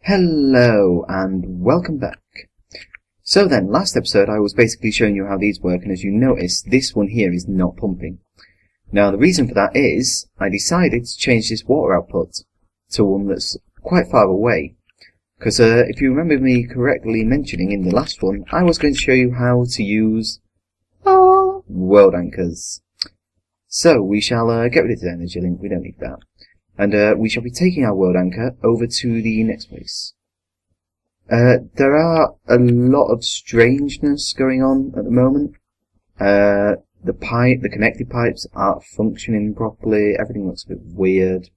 Hello and welcome back. So then, last episode I was basically showing you how these work, and as you notice, this one here is not pumping. Now the reason for that is, I decided to change this water output to one that's quite far away. Because if you remember me correctly mentioning in the last one, I was going to show you how to use world anchors. So we shall get rid of the energy link, we don't need that. And we shall be taking our world anchor over to the next place. There are a lot of strangeness going on at the moment. The connected pipes aren't functioning properly. Everything looks a bit weird.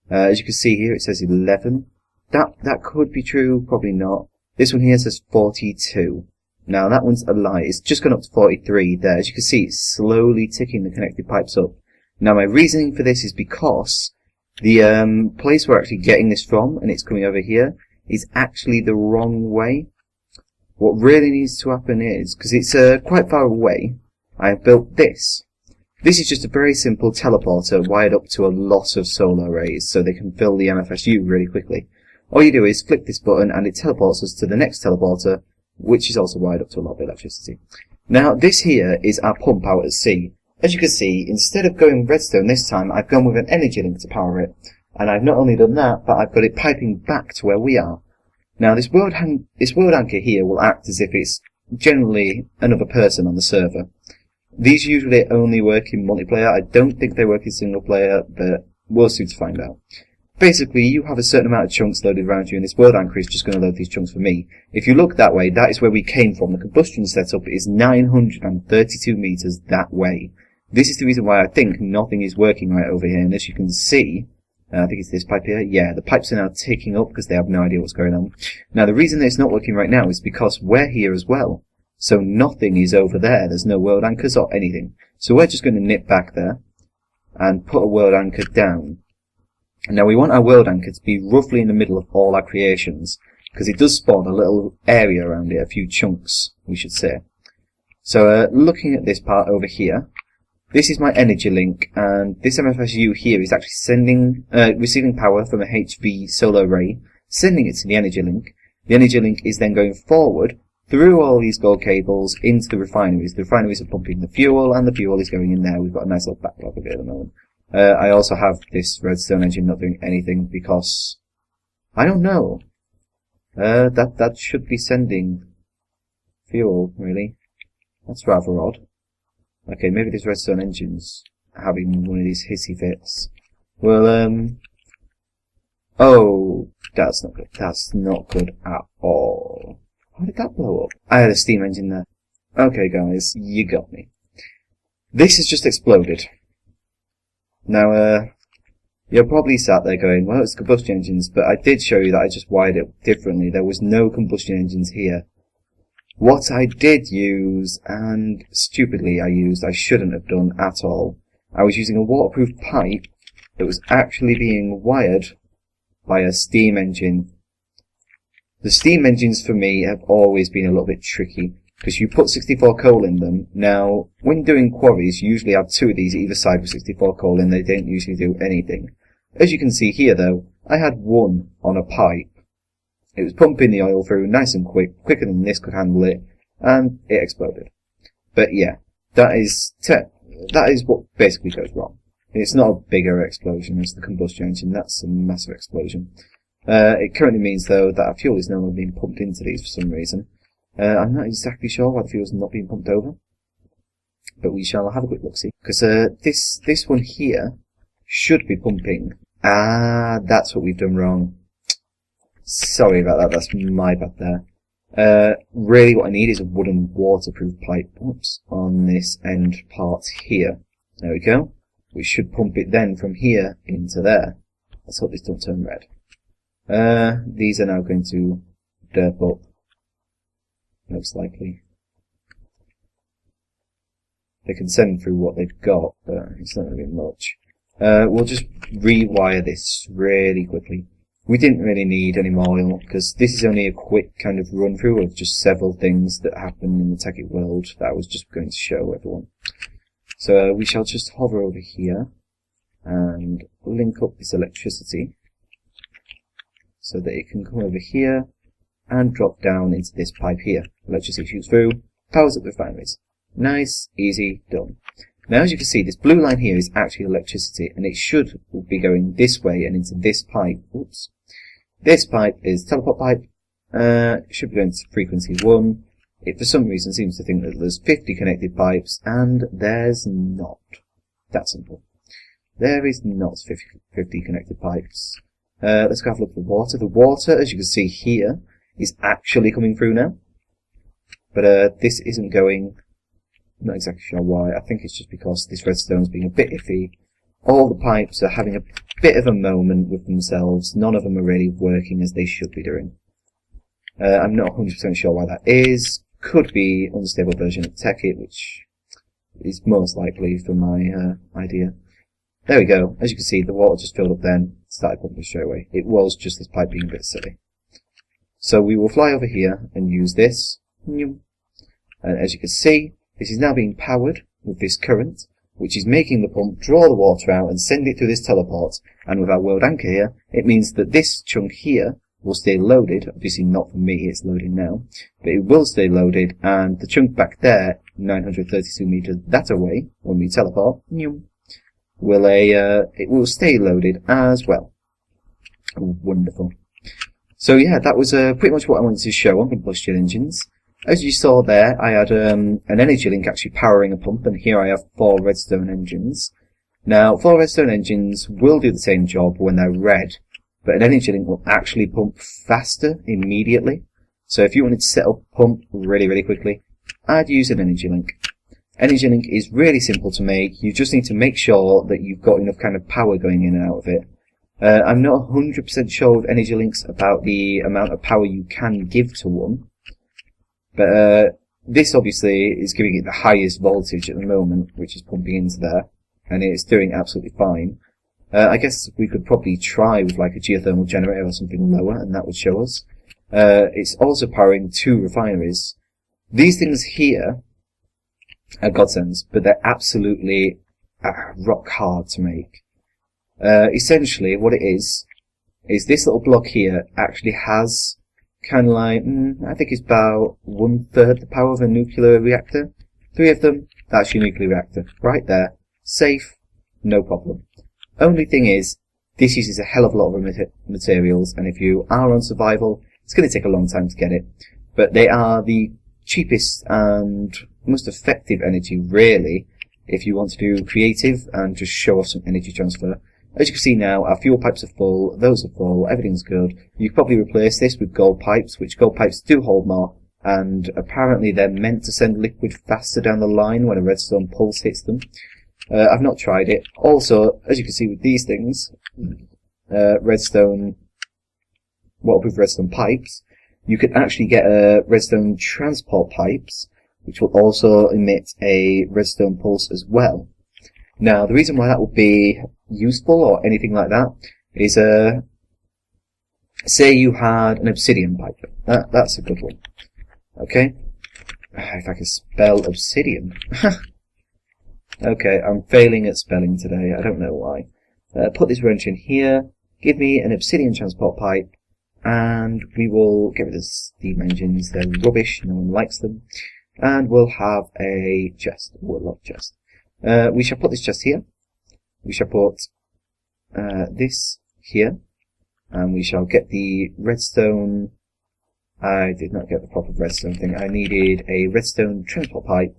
As you can see here, it says 11. That could be true, probably not. This one here says 42. Now that one's a lie. It's just gone up to 43 there. As you can see, it's slowly ticking the connected pipes up. Now my reasoning for this is because the place we're actually getting this from, and it's coming over here, is actually the wrong way. What really needs to happen is, because it's quite far away, I have built this. This is just a very simple teleporter wired up to a lot of solar arrays, so they can fill the MFSU really quickly. All you do is flick this button and it teleports us to the next teleporter, which is also wired up to a lot of electricity. Now this here is our pump out at sea. As you can see, instead of going redstone this time, I've gone with an energy link to power it. And I've not only done that, but I've got it piping back to where we are. Now this world anchor here will act as if it's generally another person on the server. These usually only work in multiplayer. I don't think they work in single player, but we'll soon to find out. Basically, you have a certain amount of chunks loaded around you, and this world anchor is just going to load these chunks for me. If you look that way, that is where we came from. The combustion setup is 932 meters that way. This is the reason why I think nothing is working right over here, and as you can see, I think it's this pipe here, yeah, the pipes are now ticking up because they have no idea what's going on. Now the reason that it's not working right now is because we're here as well, so nothing is over there, there's no world anchors or anything. So we're just going to nip back there, and put a world anchor down. Now we want our world anchor to be roughly in the middle of all our creations, because it does spawn a little area around it, a few chunks, we should say. So looking at this part over here, this is my energy link, and this MFSU here is actually receiving power from a HV solar array, sending it to the energy link. The energy link is then going forward through all these gold cables into the refineries. The refineries are pumping the fuel, and the fuel is going in there. We've got a nice little backlog of it at the moment. I also have this redstone engine not doing anything because, I don't know. That should be sending fuel, really. That's rather odd. Okay, maybe this redstone engine's having one of these hissy fits. Well, oh, that's not good. That's not good at all. How did that blow up? I had a steam engine there. Okay, guys, you got me. This has just exploded. Now, you're probably sat there going, well, it's combustion engines, but I did show you that I just wired it differently. There was no combustion engines here. What I did use, and stupidly I shouldn't have done at all, I was using a waterproof pipe that was actually being wired by a steam engine. The steam engines for me have always been a little bit tricky, because you put 64 coal in them. Now, when doing quarries, you usually have two of these either side with 64 coal in, they don't usually do anything. As you can see here though, I had one on a pipe. It was pumping the oil through nice and quicker than this could handle it, and it exploded. But yeah, that is what basically goes wrong. It's not a bigger explosion as the combustion engine, that's a massive explosion. It currently means though that our fuel is no longer being pumped into these for some reason. I'm not exactly sure why the fuel's not being pumped over, but we shall have a quick look-see. Because this one here should be pumping. Ah, that's what we've done wrong. Sorry about that, that's my bad there. Really what I need is a wooden waterproof pipe, on this end part here. There we go. We should pump it then from here into there. Let's hope this doesn't turn red. These are now going to derp up, most likely. They can send through what they've got, but it's not really much. We'll just rewire this really quickly. We didn't really need any more oil, because this is only a quick kind of run through of just several things that happen in the Tekkit world that I was just going to show everyone. So we shall just hover over here and link up this electricity. so that it can come over here and drop down into this pipe here. Electricity shoots through, powers up the refineries. Nice, easy, done. Now as you can see, this blue line here is actually electricity, and it should be going this way and into this pipe. Oops. This pipe is teleport pipe. It should be going to frequency 1. It for some reason seems to think that there's 50 connected pipes, and there's not. That simple. There is not 50 connected pipes. Let's go have a look at the water. The water, as you can see here, is actually coming through now. But this isn't going. I'm not exactly sure why. I think it's just because this redstone's being a bit iffy. All the pipes are having a bit of a moment with themselves. None of them are really working as they should be doing. I'm not 100% sure why that is. Could be unstable version of Tekkit, which is most likely for my idea. There we go. As you can see, the water just filled up then, started pumping straight away. It was just this pipe being a bit silly. So we will fly over here and use this. And as you can see, this is now being powered with this current, which is making the pump draw the water out and send it through this teleport. And with our world anchor here, it means that this chunk here will stay loaded. Obviously not for me, it's loading now. But it will stay loaded, and the chunk back there, 932 meters that away, when we teleport, it will stay loaded as well. Wonderful. So yeah, that was pretty much what I wanted to show on combustion engines. As you saw there, I had an energy link actually powering a pump, and here I have 4 redstone engines. Now, 4 redstone engines will do the same job when they're red, but an energy link will actually pump faster immediately. So if you wanted to set up a pump really quickly, I'd use an energy link. Energy link is really simple to make. You just need to make sure that you've got enough kind of power going in and out of it. I'm not 100% sure with energy links about the amount of power you can give to one. But this obviously is giving it the highest voltage at the moment, which is pumping into there, and it's doing absolutely fine. I guess we could probably try with like a geothermal generator or something lower, and that would show us. It's also powering 2 refineries. These things here are godsends, but they're absolutely rock hard to make. Essentially, what it is this little block here actually has kind of like, I think it's about 1/3 the power of a nuclear reactor. 3 of them, that's your nuclear reactor. Right there. Safe, no problem. Only thing is, this uses a hell of a lot of materials, and if you are on survival, it's going to take a long time to get it. But they are the cheapest and most effective energy, really, if you want to do creative and just show off some energy transfer. As you can see now, our fuel pipes are full, those are full, everything's good. You could probably replace this with gold pipes, which gold pipes do hold more, and apparently they're meant to send liquid faster down the line when a redstone pulse hits them. I've not tried it. Also, as you can see with these things, redstone pipes, you can actually get redstone transport pipes, which will also emit a redstone pulse as well. Now, the reason why that would be useful or anything like that is, say you had an obsidian pipe. That's a good one. Okay? If I can spell obsidian. Okay, I'm failing at spelling today. I don't know why. Put this wrench in here. Give me an obsidian transport pipe. And we will get rid of steam engines. They're rubbish. No one likes them. And we'll have a chest. A woodlock chest. We shall put this chest here. We shall put this here. And we shall get the redstone. I did not get the proper redstone thing. I needed a redstone transport pipe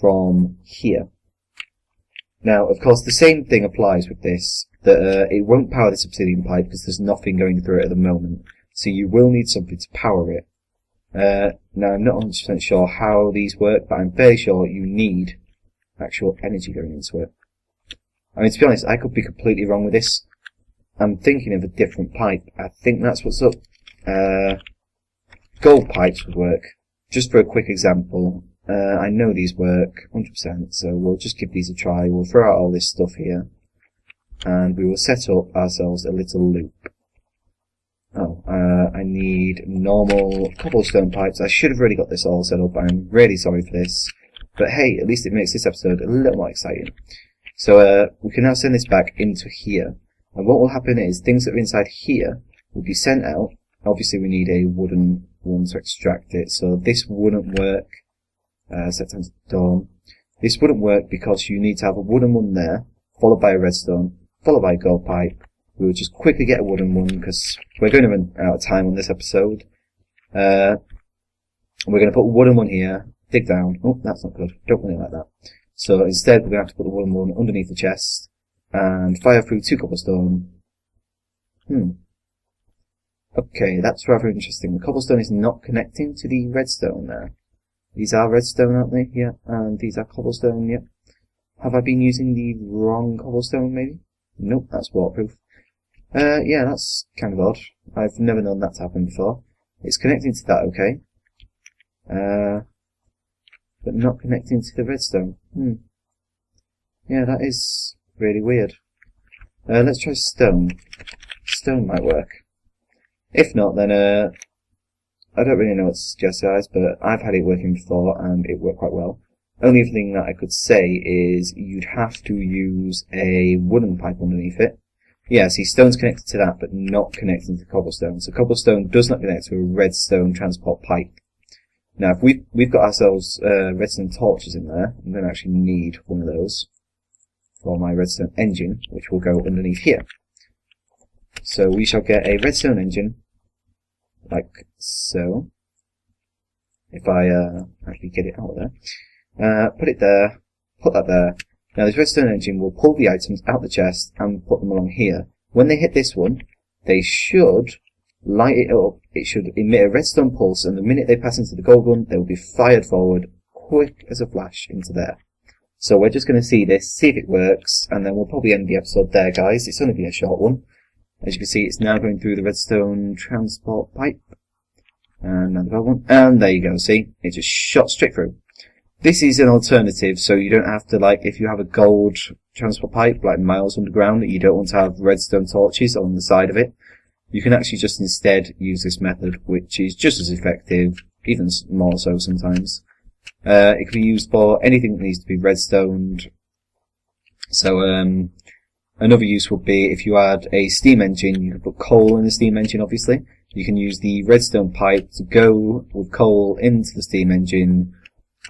from here. Now, of course, the same thing applies with this, that it won't power this obsidian pipe because there's nothing going through it at the moment. So you will need something to power it. Now, I'm not 100% sure how these work, but I'm fairly sure you need actual energy going into it. I mean, to be honest, I could be completely wrong with this. I'm thinking of a different pipe. I think that's what's up. Gold pipes would work. Just for a quick example, I know these work 100%, so we'll just give these a try. We'll throw out all this stuff here, and we will set up ourselves a little loop. Oh, I need normal cobblestone pipes. I should have already got this all set up. I'm really sorry for this. But hey, at least it makes this episode a little more exciting. So we can now send this back into here. And what will happen is things that are inside here would be sent out. Obviously we need a wooden one to extract it, so this wouldn't work. Set time to dawn. This wouldn't work because you need to have a wooden one there, followed by a redstone, followed by a gold pipe. We will just quickly get a wooden one because we're going to run out of time on this episode. We're going to put a wooden one here, dig down. Oh, that's not good. Don't really like that. So instead we're going to have to put the wooden one underneath the chest and fire through 2 cobblestone. Okay, that's rather interesting. The cobblestone is not connecting to the redstone there. These are redstone, aren't they? Yeah, and these are cobblestone, yeah. Have I been using the wrong cobblestone, maybe? Nope, that's waterproof. Yeah, that's kind of odd. I've never known that to happen before. It's connecting to that, okay. But not connecting to the redstone. Yeah, that is really weird. Let's try stone. Stone might work. If not, then, I don't really know what to suggest, guys, but I've had it working before, and it worked quite well. Only thing that I could say is you'd have to use a wooden pipe underneath it. Yeah, see, stone's connected to that, but not connecting to cobblestone. So cobblestone does not connect to a redstone transport pipe. Now, if we've got ourselves redstone torches in there, I'm going to actually need one of those for my redstone engine, which will go underneath here. So we shall get a redstone engine, like so. If I actually get it out of there, put it there, put that there. Now this redstone engine will pull the items out the chest and put them along here. When they hit this one, they should light it up. It should emit a redstone pulse, and the minute they pass into the gold one, they will be fired forward, quick as a flash, into there. So we're just going to see this, see if it works, and then we'll probably end the episode there, guys. It's only been a short one. As you can see, it's now going through the redstone transport pipe. And another one. And there you go, see? It just shot straight through. This is an alternative, so you don't have to, like, if you have a gold transport pipe, like miles underground, that you don't want to have redstone torches on the side of it, you can actually just instead use this method, which is just as effective, even more so sometimes. It can be used for anything that needs to be redstoned. So, another use would be if you had a steam engine, you could put coal in the steam engine, obviously. You can use the redstone pipe to go with coal into the steam engine.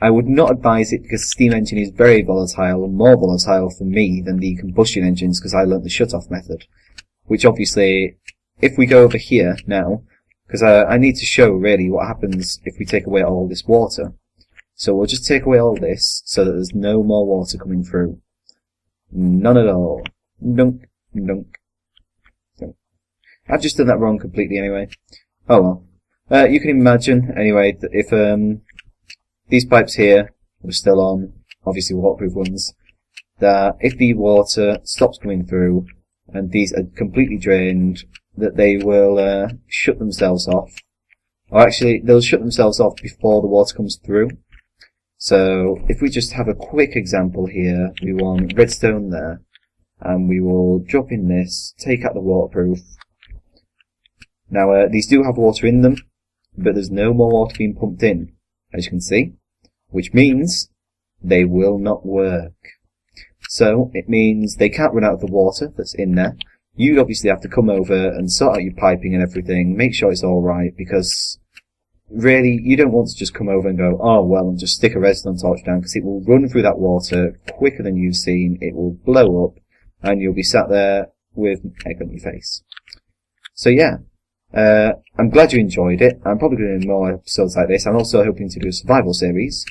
I would not advise it because the steam engine is very volatile, and more volatile for me than the combustion engines because I learnt the shut-off method. Which obviously, if we go over here now, because I need to show really what happens if we take away all this water. So we'll just take away all this so that there's no more water coming through. None at all. Dunk, dunk, dunk. I've just done that wrong completely anyway. Oh well. You can imagine, anyway, that if these pipes here were still on, obviously waterproof ones, that if the water stops coming through and these are completely drained, that they will shut themselves off. Or actually, they'll shut themselves off before the water comes through. So, if we just have a quick example here, we want redstone there. And we will drop in this, take out the waterproof. Now, these do have water in them, but there's no more water being pumped in, as you can see, which means they will not work. So, it means they can't run out of the water that's in there. You'd obviously have to come over and sort out your piping and everything, make sure it's alright, because really, you don't want to just come over and go, oh well, and just stick a redstone torch down, because it will run through that water quicker than you've seen, it will blow up, and you'll be sat there with egg on your face. So yeah, I'm glad you enjoyed it. I'm probably going to do more episodes like this. I'm also hoping to do a survival series.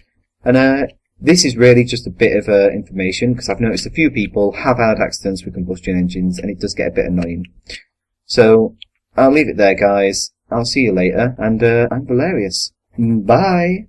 And this is really just a bit of information, because I've noticed a few people have had accidents with combustion engines, and it does get a bit annoying. So, I'll leave it there, guys. I'll see you later, and I'm Velerious. Bye!